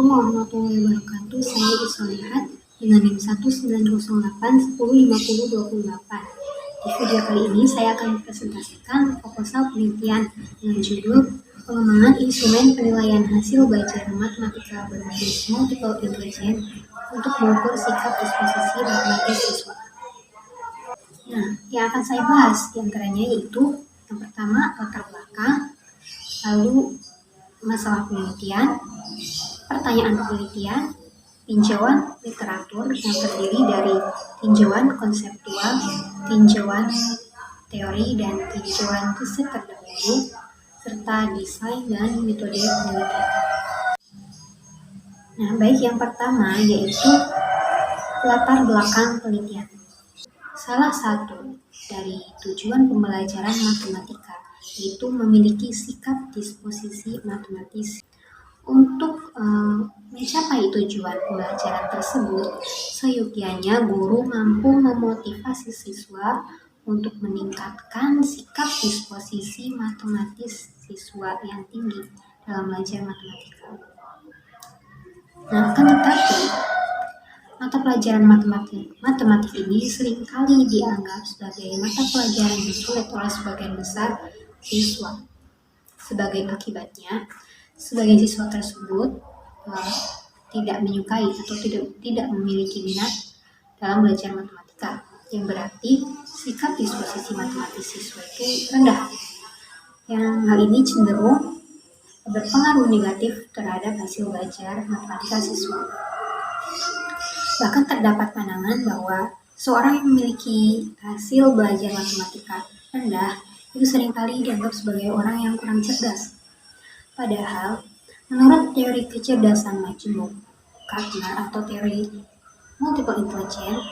Assalamualaikum warahmatullahi wabarakatuh. Saya Isolihat dengan NIM 19081105028. Di video kali ini saya akan mempresentasikan proposal penelitian dengan judul pengembangan instrumen penilaian hasil belajar matematika berbasis multiple intelligence untuk mengukur sikap disposisi matematis siswa. Nah, yang akan saya bahas diantaranya yaitu yang pertama latar belakang, lalu masalah penelitian, pertanyaan penelitian, tinjauan literatur yang terdiri dari tinjauan konseptual, tinjauan teori, dan tinjauan riset terdahulu, serta desain dan metode penelitian. Nah, baik yang pertama yaitu latar belakang penelitian. Salah satu dari tujuan pembelajaran matematika yaitu memiliki sikap disposisi matematis. Untuk mencapai tujuan pembelajaran tersebut, seyogyanya guru mampu memotivasi siswa untuk meningkatkan sikap disposisi matematis siswa yang tinggi dalam belajar matematika. Nah, akan tetapi mata pelajaran matematik ini seringkali dianggap sebagai mata pelajaran yang sulit oleh sebagian besar siswa. Sebagai akibatnya, sebagian siswa tersebut tidak menyukai atau tidak memiliki minat dalam belajar matematika, yang berarti sikap disposisi matematis siswa itu rendah. Yang hal ini cenderung berpengaruh negatif terhadap hasil belajar matematika siswa. Bahkan terdapat pandangan bahwa seorang yang memiliki hasil belajar matematika rendah itu seringkali dianggap sebagai orang yang kurang cerdas. Padahal, menurut teori kecerdasan majemuk Gardner atau teori multiple intelligence,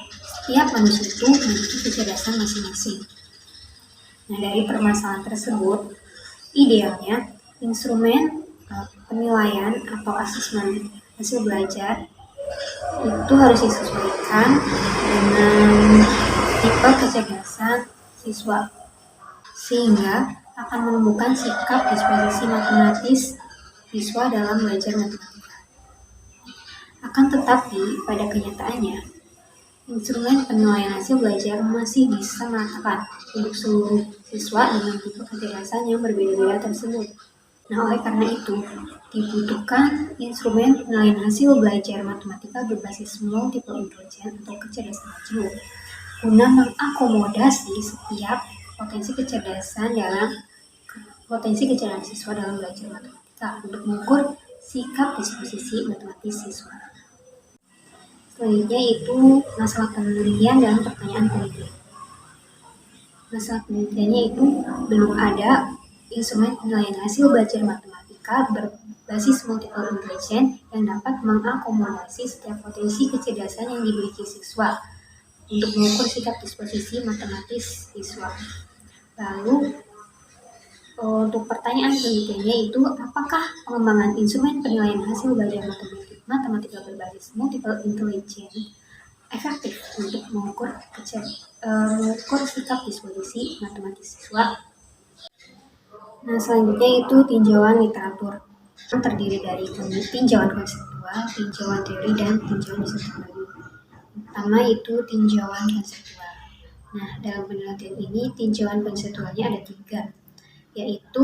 setiap manusia itu memiliki kecerdasan masing-masing. Nah, dari permasalahan tersebut, idealnya instrumen penilaian atau asesmen hasil belajar itu harus disesuaikan dengan tipe kecerdasan siswa, sehingga akan menemukan sikap disposisi matematis siswa dalam belajar matematika. Akan tetapi, pada kenyataannya, instrumen penilaian hasil belajar masih disamaratakan untuk seluruh siswa dengan tipe kecerdasan yang berbeda-beda tersebut. Nah, oleh karena itu, dibutuhkan instrumen penilaian hasil belajar matematika berbasis multiple intelligence atau kecerdasan majemuk guna mengakomodasi setiap potensi kecerdasan siswa dalam belajar matematika untuk mengukur sikap disposisi matematis siswa. Selanjutnya itu masalah penelitian dan pertanyaan penelitian. Masalah penelitiannya itu belum ada instrumen penilaian hasil belajar matematika berbasis multiple intelligence yang dapat mengakomodasi setiap potensi kecerdasan yang dimiliki siswa untuk mengukur sikap disposisi matematis siswa. Lalu, untuk pertanyaan penelitiannya itu, apakah pengembangan instrumen penilaian hasil belajar matematika berbasis multiple intelligence efektif untuk mengukur sikap disposisi matematis siswa? Nah, selanjutnya itu tinjauan literatur yang terdiri dari tinjauan konseptual, tinjauan teori, dan tinjauan riset terdahulu. Pertama itu tinjauan konseptual. Nah, dalam penelitian ini tinjauan konseptualnya ada 3, yaitu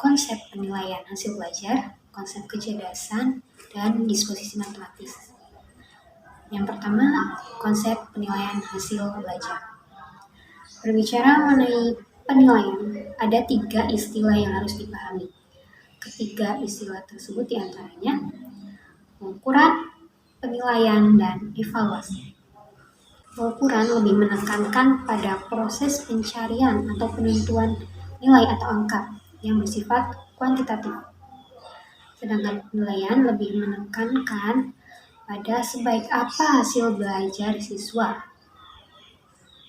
konsep penilaian hasil belajar, konsep kecerdasan, dan disposisi matematis. Yang pertama, konsep penilaian hasil belajar. Berbicara mengenai penilaian, ada 3 istilah yang harus dipahami. Ketiga istilah tersebut diantaranya pengukuran, penilaian, dan evaluasi. Pengukuran lebih menekankan pada proses pencarian atau penentuan nilai atau angka yang bersifat kuantitatif. Sedangkan penilaian lebih menekankan pada sebaik apa hasil belajar siswa.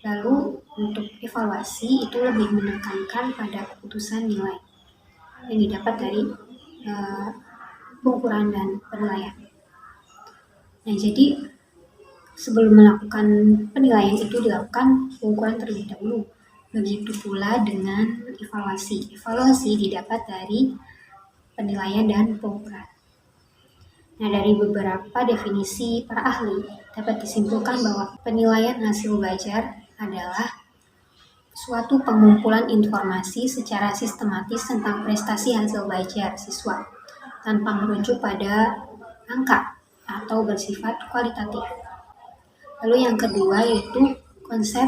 Lalu untuk evaluasi itu lebih menekankan pada keputusan nilai yang didapat dari pengukuran dan penilaian. Nah, jadi sebelum melakukan penilaian itu dilakukan pengukuran terlebih dahulu. Begitu pula dengan evaluasi. Evaluasi didapat dari penilaian dan pengukuran. Nah, dari beberapa definisi para ahli, dapat disimpulkan bahwa penilaian hasil belajar adalah suatu pengumpulan informasi secara sistematis tentang prestasi hasil belajar siswa, tanpa merujuk pada angka atau bersifat kualitatif. Lalu yang kedua yaitu konsep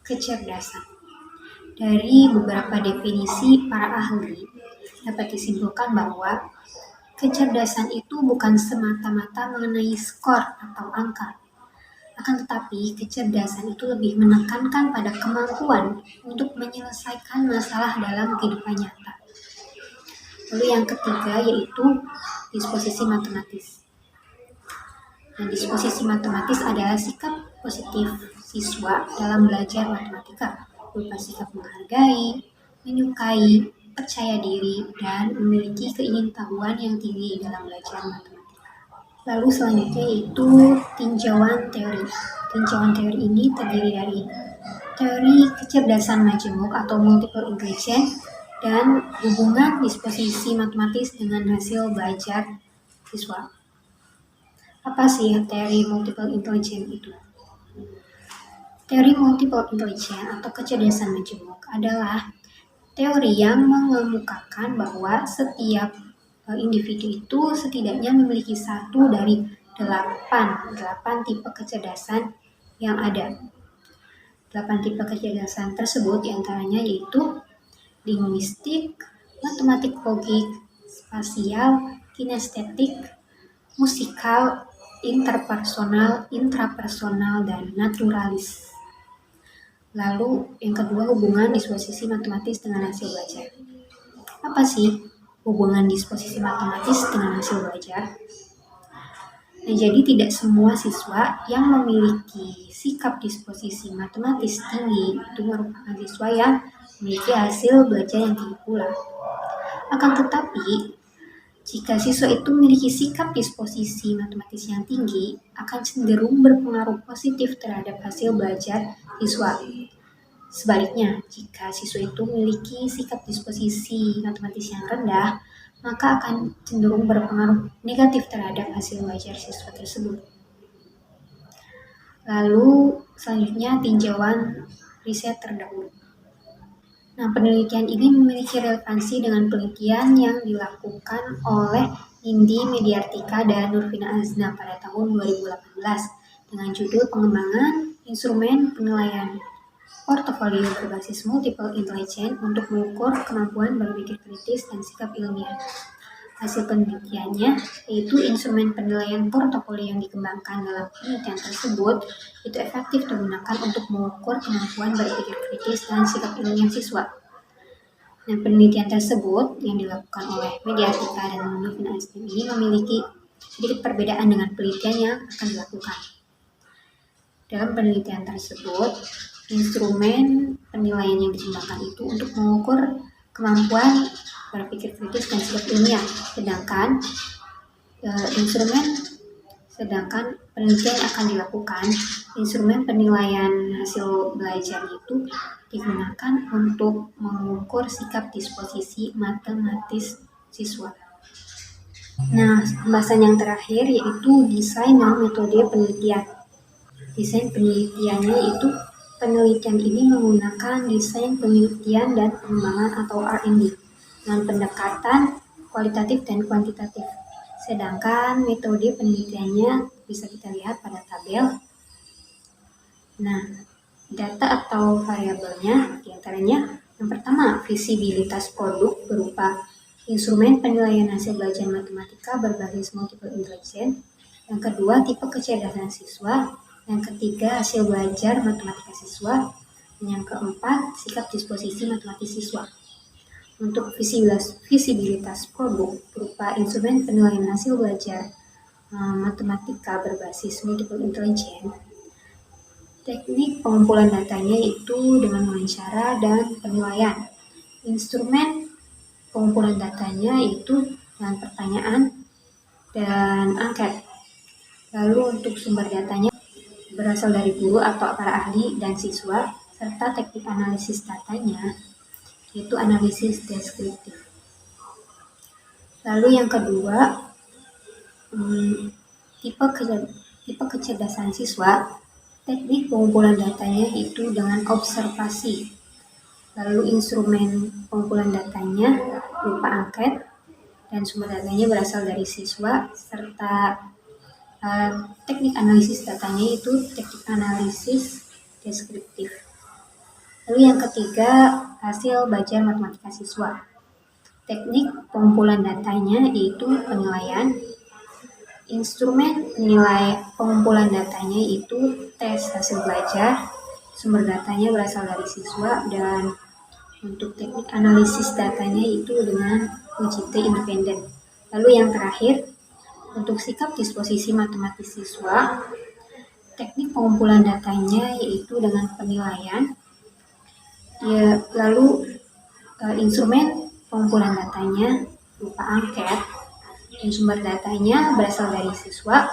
kecerdasan. Dari beberapa definisi para ahli, dapat disimpulkan bahwa kecerdasan itu bukan semata-mata mengenai skor atau angka, akan tetapi kecerdasan itu lebih menekankan pada kemampuan untuk menyelesaikan masalah dalam kehidupan nyata. Lalu yang ketiga yaitu disposisi matematis. Nah, disposisi matematis adalah sikap positif siswa dalam belajar matematika, berupa sikap menghargai, menyukai, percaya diri, dan memiliki keingintahuan yang tinggi dalam belajar matematika. Lalu selanjutnya yaitu tinjauan teori. Tinjauan teori ini terdiri dari teori kecerdasan majemuk atau multiple intelligence dan hubungan disposisi matematis dengan hasil belajar siswa. Apa sih teori multiple intelligence itu? Teori multiple intelligence atau kecerdasan majemuk adalah teori yang mengemukakan bahwa setiap individu itu setidaknya memiliki satu dari delapan tipe kecerdasan yang ada. 8 tipe kecerdasan tersebut diantaranya yaitu linguistik, matematik logik, spasial, kinestetik, musikal, interpersonal, intrapersonal, dan naturalis. Lalu yang kedua hubungan disposisi matematis dengan hasil belajar. Apa sih hubungan disposisi matematis dengan hasil belajar? Nah, jadi tidak semua siswa yang memiliki sikap disposisi matematis tinggi itu merupakan siswa yang memiliki hasil belajar yang tinggi pula. Akan tetapi, jika siswa itu memiliki sikap disposisi matematis yang tinggi, akan cenderung berpengaruh positif terhadap hasil belajar siswa. Sebaliknya, jika siswa itu memiliki sikap disposisi matematis yang rendah, maka akan cenderung berpengaruh negatif terhadap hasil belajar siswa tersebut. Lalu, selanjutnya tinjauan riset terdahulu. Nah, penelitian ini memiliki relevansi dengan penelitian yang dilakukan oleh Nindi Mediartika dan Nurvina Azna pada tahun 2018 dengan judul pengembangan instrumen penilaian portofolio berbasis multiple intelligence untuk mengukur kemampuan berpikir kritis dan sikap ilmiah. Hasil penelitiannya yaitu instrumen penilaian portofolio yang dikembangkan dalam penelitian tersebut itu efektif digunakan untuk mengukur kemampuan berpikir kritis dan sikap ilmiah siswa. Nah, penelitian tersebut yang dilakukan oleh Mediartika dan Nurvina Azna ini memiliki sedikit perbedaan dengan penelitian yang akan dilakukan. Dalam penelitian tersebut, instrumen penilaian yang dikembangkan itu untuk mengukur kemampuan berpikir kritis dan sikap ilmiah, sedangkan penelitian yang akan dilakukan, instrumen penilaian hasil belajar itu digunakan untuk mengukur sikap disposisi matematis siswa. Nah, pembahasan yang terakhir yaitu desain dan metode penelitian. Desain penelitiannya itu penelitian ini menggunakan desain penelitian dan pengembangan atau R&D dengan pendekatan kualitatif dan kuantitatif. Sedangkan metode penelitiannya bisa kita lihat pada tabel. Nah, data atau variabelnya diantaranya yang pertama visibilitas produk berupa instrumen penilaian hasil belajar matematika berbasis multiple intelligence. Yang kedua tipe kecerdasan siswa. Yang ketiga hasil belajar matematika siswa. Dan yang keempat sikap disposisi matematis siswa. Untuk visibilitas produk berupa instrumen penilaian hasil belajar matematika berbasis multiple intelligence. Teknik pengumpulan datanya itu dengan wawancara dan penilaian. Instrumen pengumpulan datanya itu dengan pertanyaan dan angket. Lalu untuk sumber datanya berasal dari guru atau para ahli dan siswa, serta teknik analisis datanya yaitu analisis deskriptif. Lalu yang kedua, Tipe kecerdasan siswa, teknik pengumpulan datanya itu dengan observasi. Lalu instrumen pengumpulan datanya berupa angket dan sumber datanya berasal dari siswa, serta teknik analisis datanya itu teknik analisis deskriptif. Lalu yang ketiga, hasil belajar matematika siswa. Teknik pengumpulan datanya yaitu penilaian. Instrumen penilai pengumpulan datanya itu tes hasil belajar. Sumber datanya berasal dari siswa, dan untuk teknik analisis datanya itu dengan uji T independen. Lalu yang terakhir, untuk sikap disposisi matematis siswa, teknik pengumpulan datanya yaitu dengan penilaian. Lalu instrumen pengumpulan datanya berupa angket, dan sumber datanya berasal dari siswa,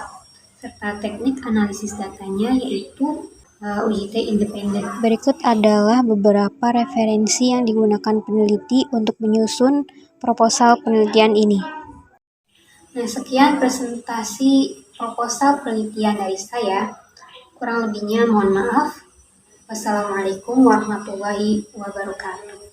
serta teknik analisis datanya yaitu uji T independen. Berikut adalah beberapa referensi yang digunakan peneliti untuk menyusun proposal penelitian ini. Nah, sekian presentasi proposal penelitian dari saya. Kurang lebihnya mohon maaf. Wassalamualaikum warahmatullahi wabarakatuh.